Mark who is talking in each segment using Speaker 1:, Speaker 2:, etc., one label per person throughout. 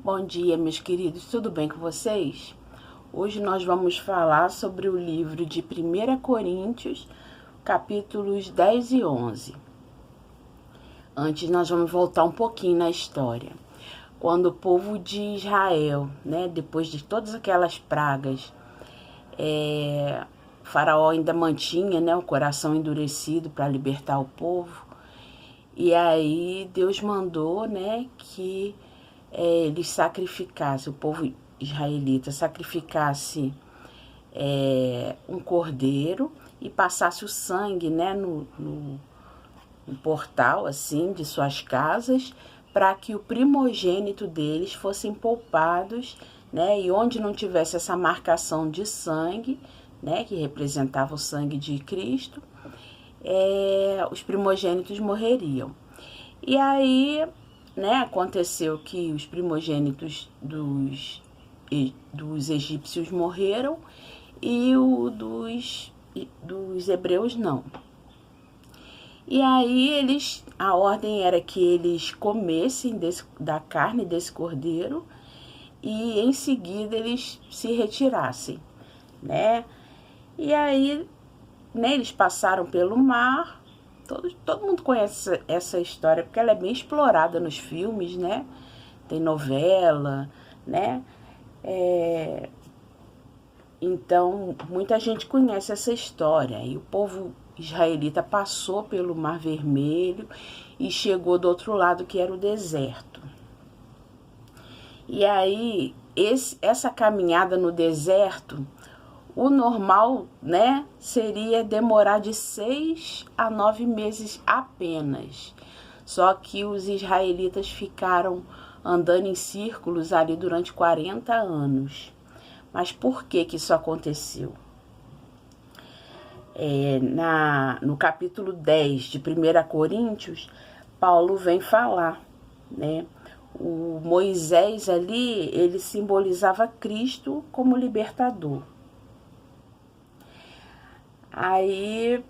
Speaker 1: Bom dia, meus queridos, tudo bem com vocês? Hoje nós vamos falar sobre o livro de 1 Coríntios, capítulos 10 e 11. Antes, nós vamos voltar um pouquinho na história. Quando o povo de Israel, depois de todas aquelas pragas, o faraó ainda mantinha, o coração endurecido para libertar o povo. E aí Deus mandou, que eles sacrificassem, o povo israelita sacrificasse um cordeiro e passasse o sangue, no portal, assim, de suas casas, para que o primogênito deles fossem poupados, e onde não tivesse essa marcação de sangue, que representava o sangue de Cristo, os primogênitos morreriam. E aí, aconteceu que os primogênitos dos egípcios morreram e o dos hebreus não. E aí a ordem era que eles comessem da carne desse cordeiro e em seguida eles se retirassem, E aí, eles passaram pelo mar. Todo mundo conhece essa história, porque ela é bem explorada nos filmes, Tem novela, Então, muita gente conhece essa história. E o povo israelita passou pelo Mar Vermelho e chegou do outro lado, que era o deserto. E aí, essa caminhada no deserto, o normal, seria demorar de 6 a 9 meses apenas. Só que os israelitas ficaram andando em círculos ali durante 40 anos. Mas por que isso aconteceu? No capítulo 10 de 1 Coríntios, Paulo vem falar, O Moisés ali, ele simbolizava Cristo como libertador. Aí,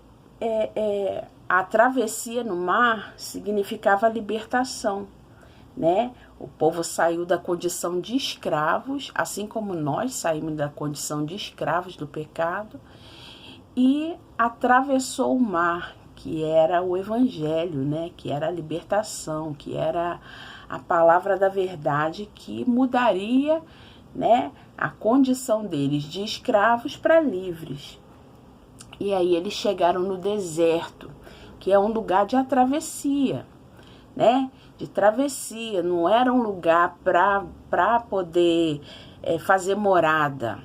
Speaker 1: a travessia no mar significava libertação, O povo saiu da condição de escravos, assim como nós saímos da condição de escravos do pecado, e atravessou o mar, que era o evangelho, que era a libertação, que era a palavra da verdade que mudaria, a condição deles de escravos para livres. E aí eles chegaram no deserto, que é um lugar de travessia, De travessia, não era um lugar para poder fazer morada,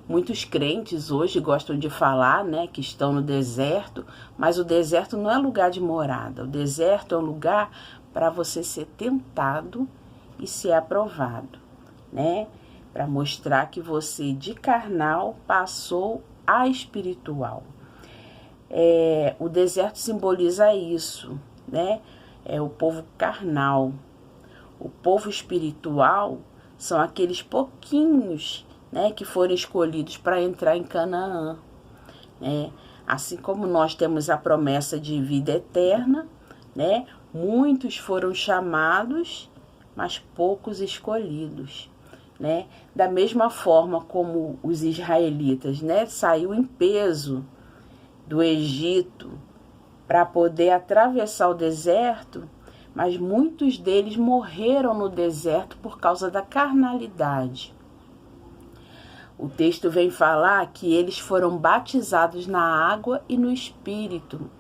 Speaker 1: Muitos crentes hoje gostam de falar, que estão no deserto, mas o deserto não é lugar de morada. O deserto é um lugar para você ser tentado e ser aprovado, Para mostrar que você de carnal passou a espiritual. O deserto simboliza isso, É o povo carnal. O povo espiritual são aqueles pouquinhos, que foram escolhidos para entrar em Canaã, Assim como nós temos a promessa de vida eterna, Muitos foram chamados, mas poucos escolhidos, Da mesma forma como os israelitas, saiu em peso do Egito para poder atravessar o deserto, mas muitos deles morreram no deserto por causa da carnalidade. O texto vem falar que eles foram batizados na água e no Espírito,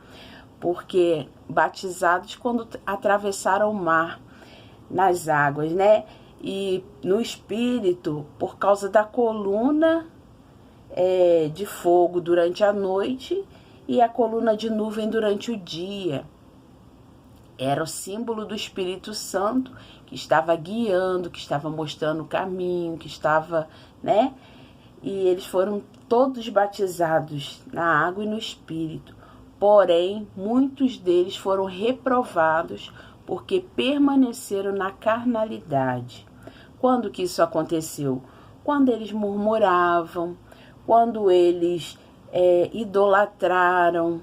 Speaker 1: porque batizados quando atravessaram o mar nas águas, E no Espírito, por causa da coluna de fogo durante a noite e a coluna de nuvem durante o dia. Era o símbolo do Espírito Santo que estava guiando, que estava mostrando o caminho, que estava, E eles foram todos batizados na água e no Espírito. Porém, muitos deles foram reprovados porque permaneceram na carnalidade. Quando que isso aconteceu? Quando eles murmuravam, quando eles idolatraram,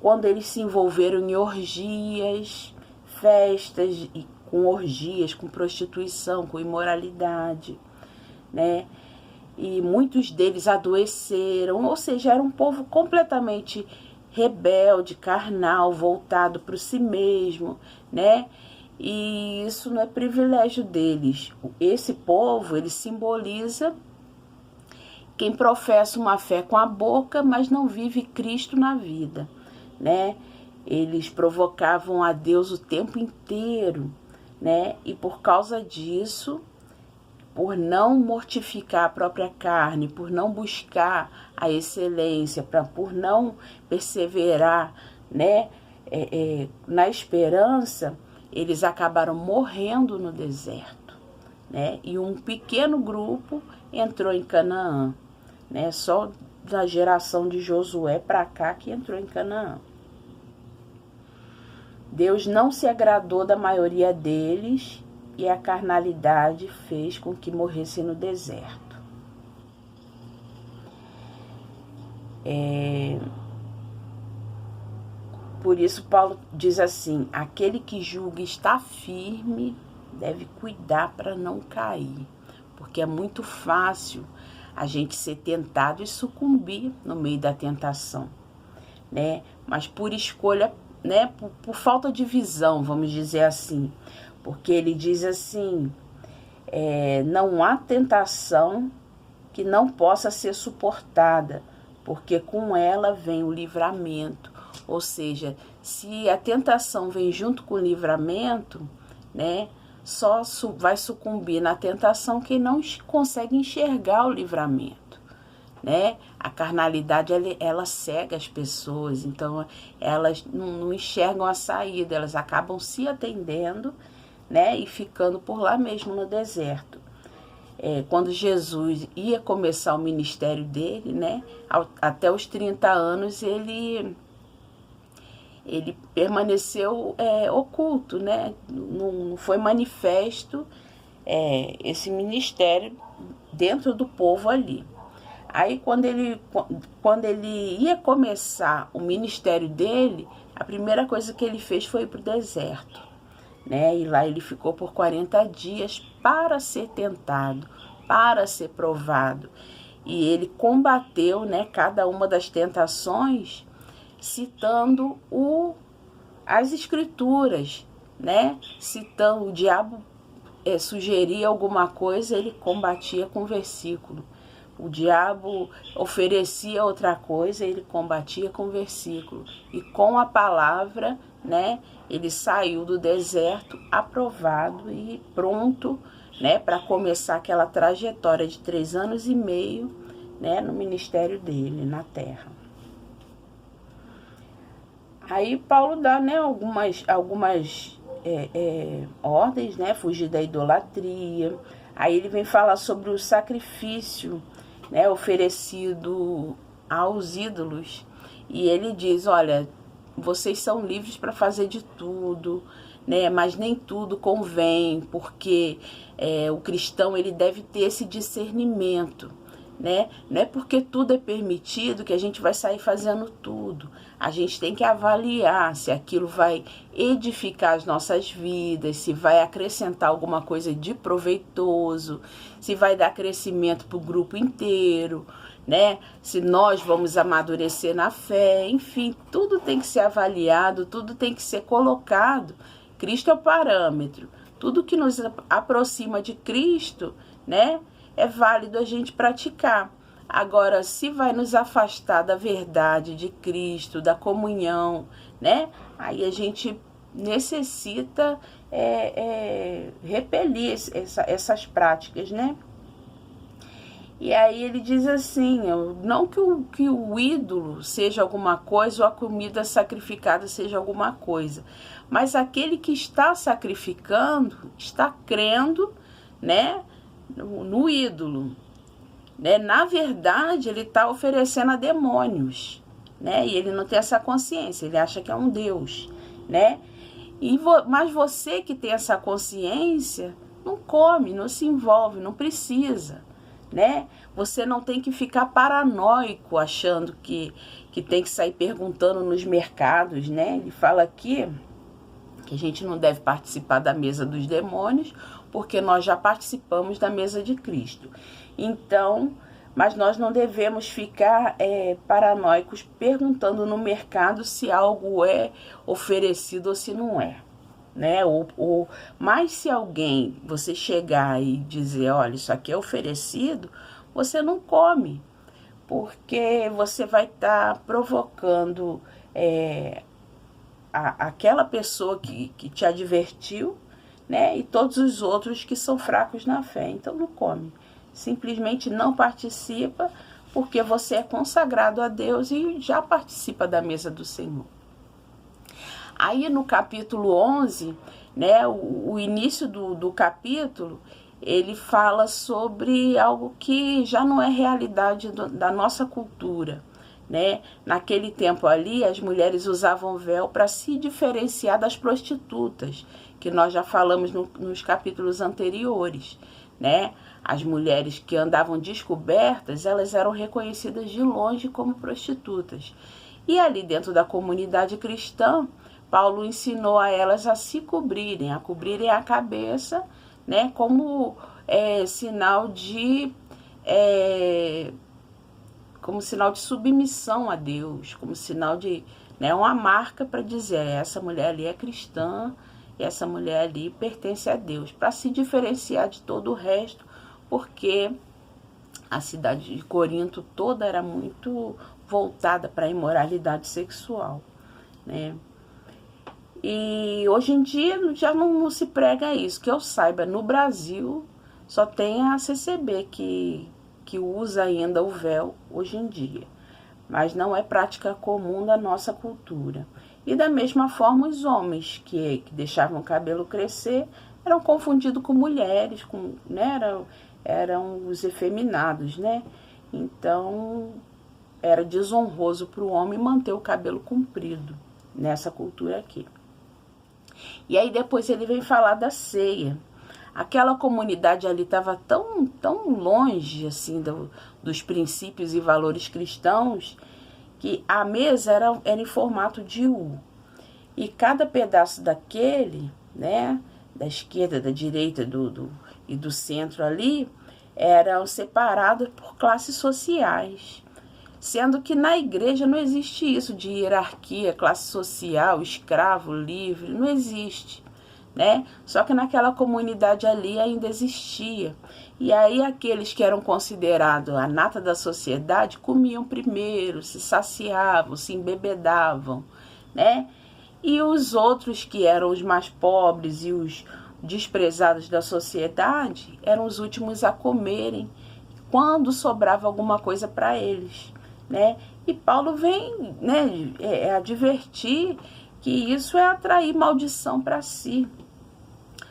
Speaker 1: quando eles se envolveram em orgias, festas com orgias, com prostituição, com imoralidade, né? E muitos deles adoeceram, ou seja, era um povo completamente rebelde, carnal, voltado para si mesmo, né? E isso não é privilégio deles. Esse povo, ele simboliza quem professa uma fé com a boca, mas não vive Cristo na vida, né? Eles provocavam a Deus o tempo inteiro, né? E por causa disso, por não mortificar a própria carne, por não buscar a excelência, por não perseverar, né? Na esperança, eles acabaram morrendo no deserto, né? E um pequeno grupo entrou em Canaã, né? Só da geração de Josué para cá que entrou em Canaã. Deus não se agradou da maioria deles e a carnalidade fez com que morressem no deserto. Por isso Paulo diz assim: aquele que julga está firme deve cuidar para não cair, porque é muito fácil a gente ser tentado e sucumbir no meio da tentação, né? Mas por escolha, né? Por falta de visão, vamos dizer assim, porque ele diz assim: não há tentação que não possa ser suportada, porque com ela vem o livramento. Ou seja, se a tentação vem junto com o livramento, né, só vai sucumbir na tentação quem não consegue enxergar o livramento, né? A carnalidade, ela cega as pessoas, então elas não enxergam a saída, elas acabam se atendendo, né, e ficando por lá mesmo no deserto. Quando Jesus ia começar o ministério dele, né, até os 30 anos, ele permaneceu oculto, né? Não foi manifesto esse ministério dentro do povo ali. Aí quando ele ia começar o ministério dele, a primeira coisa que ele fez foi ir para o deserto, né? E lá ele ficou por 40 dias para ser tentado, para ser provado. E ele combateu, né, cada uma das tentações citando as escrituras, né? Citando, o diabo sugeria alguma coisa, ele combatia com versículo. O diabo oferecia outra coisa, ele combatia com versículo. E com a palavra, né, ele saiu do deserto aprovado e pronto, né, para começar aquela trajetória de 3 anos e meio, né, no ministério dele na terra. Aí Paulo dá, né, algumas ordens, né, fugir da idolatria. Aí ele vem falar sobre o sacrifício, né, oferecido aos ídolos. E ele diz: olha, vocês são livres para fazer de tudo, né, mas nem tudo convém, porque o cristão, ele deve ter esse discernimento, né? Não é porque tudo é permitido que a gente vai sair fazendo tudo. A gente tem que avaliar se aquilo vai edificar as nossas vidas, se vai acrescentar alguma coisa de proveitoso, se vai dar crescimento para o grupo inteiro, né? Se nós vamos amadurecer na fé, enfim, tudo tem que ser avaliado, tudo tem que ser colocado. Cristo é o parâmetro. Tudo que nos aproxima de Cristo, né, é válido a gente praticar. Agora, se vai nos afastar da verdade de Cristo, da comunhão, né, aí a gente necessita repelir essas práticas, né? E aí ele diz assim: não que o ídolo seja alguma coisa ou a comida sacrificada seja alguma coisa, mas aquele que está sacrificando está crendo, né, no ídolo, né? Na verdade, ele está oferecendo a demônios, né? E ele não tem essa consciência, ele acha que é um Deus, né? Mas você que tem essa consciência, não come, não se envolve, não precisa, né? Você não tem que ficar paranoico achando que tem que sair perguntando nos mercados, né? Ele fala aqui que a gente não deve participar da mesa dos demônios, porque nós já participamos da mesa de Cristo. Então, mas nós não devemos ficar paranoicos perguntando no mercado se algo é oferecido ou se não é, né? Mas se alguém, você chegar e dizer, olha, isso aqui é oferecido, você não come, porque você vai estar provocando aquela pessoa que te advertiu, né? E todos os outros que são fracos na fé. Então não come. Simplesmente não participa, porque você é consagrado a Deus e já participa da mesa do Senhor. Aí no capítulo 11, né, o início do capítulo, ele fala sobre algo que já não é realidade da nossa cultura, né? Naquele tempo ali, as mulheres usavam véu para se diferenciar das prostitutas, que nós já falamos nos capítulos anteriores, né? As mulheres que andavam descobertas, elas eram reconhecidas de longe como prostitutas. E ali dentro da comunidade cristã, Paulo ensinou a elas a se cobrirem, a cobrirem a cabeça, né, como sinal de submissão a Deus, como sinal de, né, uma marca para dizer, essa mulher ali é cristã, e essa mulher ali pertence a Deus, para se diferenciar de todo o resto, porque a cidade de Corinto toda era muito voltada para a imoralidade sexual, né? E hoje em dia já não se prega isso, que eu saiba, no Brasil só tem a CCB que usa ainda o véu hoje em dia, mas não é prática comum da nossa cultura. E da mesma forma os homens que deixavam o cabelo crescer eram confundidos com mulheres, né, eram os efeminados, né? Então era desonroso para o homem manter o cabelo comprido nessa cultura aqui. E aí depois ele vem falar da ceia. Aquela comunidade ali estava tão longe assim dos princípios e valores cristãos, que a mesa era em formato de U. E cada pedaço daquele, né, da esquerda, da direita e do centro ali, eram separados por classes sociais. Sendo que na igreja não existe isso de hierarquia, classe social, escravo, livre, não existe, né? Só que naquela comunidade ali ainda existia. E aí aqueles que eram considerados a nata da sociedade comiam primeiro, se saciavam, se embebedavam, né? E os outros que eram os mais pobres e os desprezados da sociedade eram os últimos a comerem, quando sobrava alguma coisa para eles, né? E Paulo vem, né, advertir que isso é atrair maldição para si.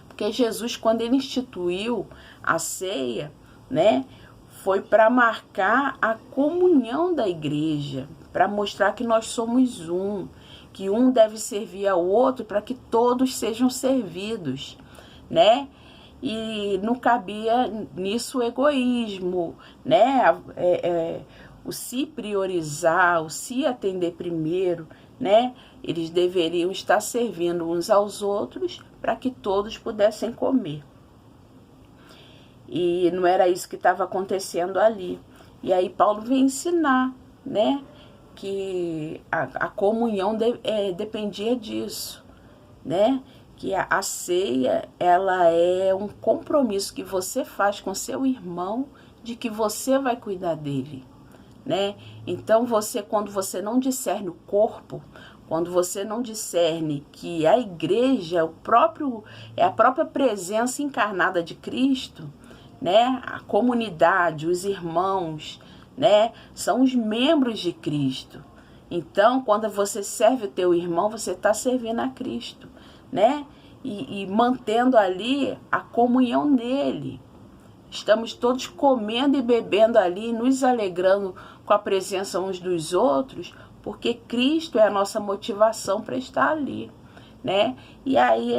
Speaker 1: Porque Jesus, quando ele instituiu a ceia, né, foi para marcar a comunhão da igreja, para mostrar que nós somos um, que um deve servir ao outro para que todos sejam servidos, né? E não cabia nisso o egoísmo, né? O se priorizar, o se atender primeiro, né? Eles deveriam estar servindo uns aos outros para que todos pudessem comer. E não era isso que estava acontecendo ali. E aí Paulo vem ensinar, né, que a comunhão dependia disso, né? Que a ceia, ela é um compromisso que você faz com seu irmão de que você vai cuidar dele, né? Então quando você não discerne o corpo, quando você não discerne que a igreja é a própria presença encarnada de Cristo, né? A comunidade, os irmãos, né? São os membros de Cristo. Então, quando você serve o teu irmão, você está servindo a Cristo, né? E mantendo ali a comunhão nele. Estamos todos comendo e bebendo ali, nos alegrando com a presença uns dos outros, porque Cristo é a nossa motivação para estar ali, né? E aí,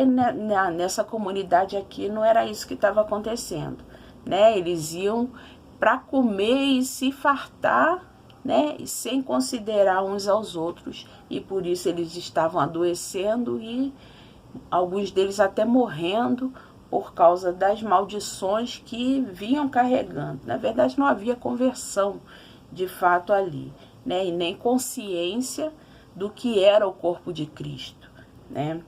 Speaker 1: nessa comunidade aqui, não era isso que estava acontecendo, né? Eles iam para comer e se fartar, né? E sem considerar uns aos outros, e por isso eles estavam adoecendo e alguns deles até morrendo por causa das maldições que vinham carregando. Na verdade, não havia conversão de fato ali, né? E nem consciência do que era o corpo de Cristo, né?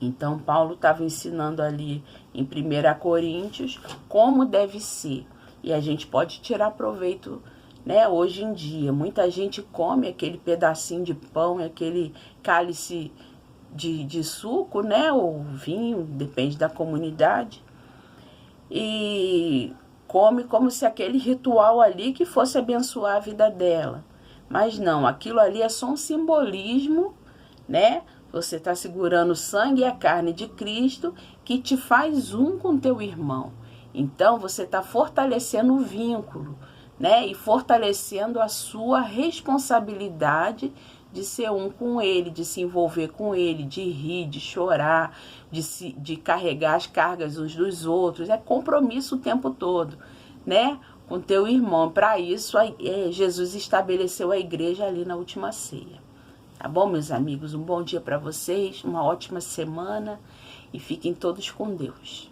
Speaker 1: Então, Paulo estava ensinando ali em 1 Coríntios como deve ser. E a gente pode tirar proveito, né? Hoje em dia, muita gente come aquele pedacinho de pão, aquele cálice de suco, né? Ou vinho, depende da comunidade. E come como se aquele ritual ali que fosse abençoar a vida dela. Mas não, aquilo ali é só um simbolismo, né? Você está segurando o sangue e a carne de Cristo que te faz um com teu irmão. Então, você está fortalecendo o vínculo, né? E fortalecendo a sua responsabilidade de ser um com ele, de se envolver com ele, de rir, de chorar, de carregar as cargas uns dos outros. É compromisso o tempo todo, né? Com teu irmão. Para isso, Jesus estabeleceu a igreja ali na última ceia. Tá bom, meus amigos? Um bom dia para vocês, uma ótima semana e fiquem todos com Deus.